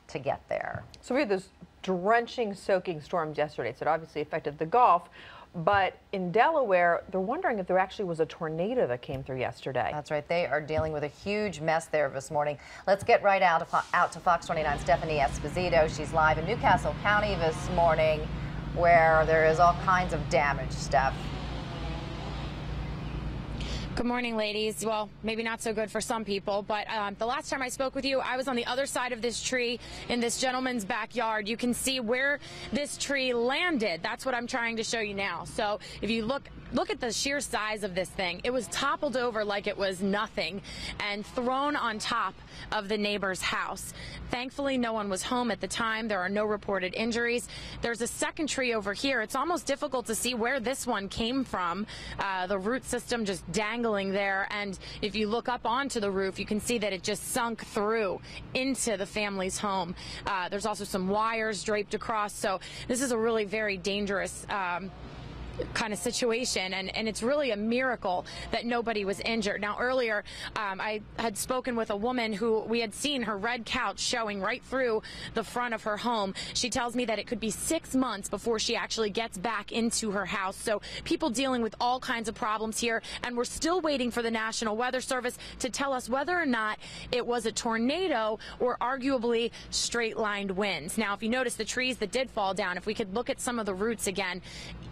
to get there. So we had those drenching, soaking storms yesterday, so it obviously affected the Gulf. But in Delaware, they're wondering if there actually was a tornado that came through yesterday. That's right. They are dealing with a huge mess there this morning. Let's get right out to Fox 29's Stephanie Esposito. She's live in Newcastle County this morning, where there is all kinds of damage, Steph. Good morning, ladies. Well, maybe not so good for some people, but the last time I spoke with you, I was on the other side of this tree in this gentleman's backyard. You can see where this tree landed. That's what I'm trying to show you now. So if you look at the sheer size of this thing. It was toppled over like it was nothing and thrown on top of the neighbor's house. Thankfully, no one was home at the time. There are no reported injuries. There's a second tree over here. It's almost difficult to see where this one came from. The root system just dangling there. And if you look up onto the roof, you can see that it just sunk through into the family's home. There's also some wires draped across. So this is a really very dangerous kind of situation, and it's really a miracle that nobody was injured. Now, earlier I had spoken with a woman who we had seen her red couch showing right through the front of her home. She tells me that it could be 6 months before she actually gets back into her house. So people dealing with all kinds of problems here, and we're still waiting for the National Weather Service to tell us whether or not it was a tornado or arguably straight-lined winds. Now, if you notice the trees that did fall down, if we could look at some of the roots again,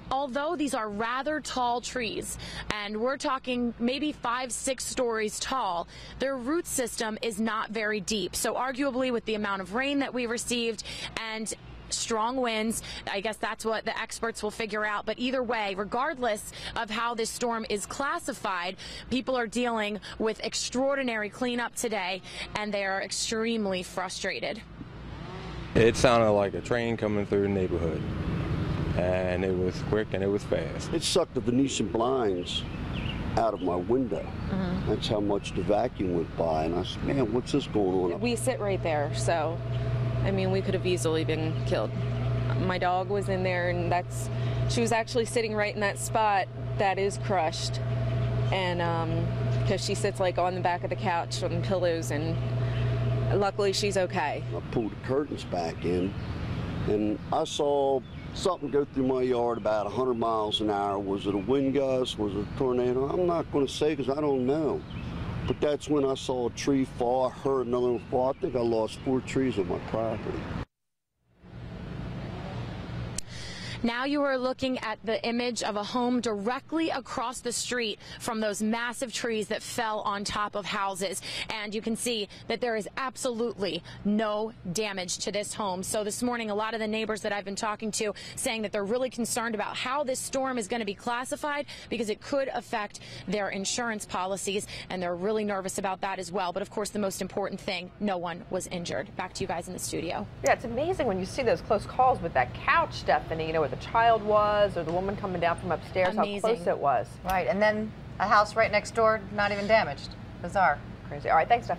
although these are rather tall trees, and we're talking maybe 5-6 stories tall, their root system is not very deep. So arguably, with the amount of rain that we received and strong winds, I guess that's what the experts will figure out. But either way, regardless of how this storm is classified, people are dealing with extraordinary cleanup today, and they are extremely frustrated. It sounded like a train coming through the neighborhood. And it was quick and it was fast. It sucked the Venetian blinds out of my window. That's how much the vacuum went by. And I said, man, what's this going on? We sit right there, so, I mean, we could have easily been killed. My dog was in there, and she was actually sitting right in that spot that is crushed. And because she sits like on the back of the couch on pillows, and luckily she's okay. I pulled the curtains back in, and I saw something go through my yard about 100 miles an hour. Was it a wind gust? Was it a tornado? I'm not going to say because I don't know. But that's when I saw a tree fall. I heard another one fall. I think I lost 4 trees on my property. Now you are looking at the image of a home directly across the street from those massive trees that fell on top of houses. And you can see that there is absolutely no damage to this home. So this morning, a lot of the neighbors that I've been talking to saying that they're really concerned about how this storm is going to be classified because it could affect their insurance policies, and they're really nervous about that as well. But of course, the most important thing, no one was injured. Back to you guys in the studio. Yeah, it's amazing when you see those close calls with that couch, Stephanie, you know, where the child was, or the woman coming down from upstairs, amazing. How close it was. Right, and then a house right next door, not even damaged. Bizarre. Crazy. All right, thanks, Steph.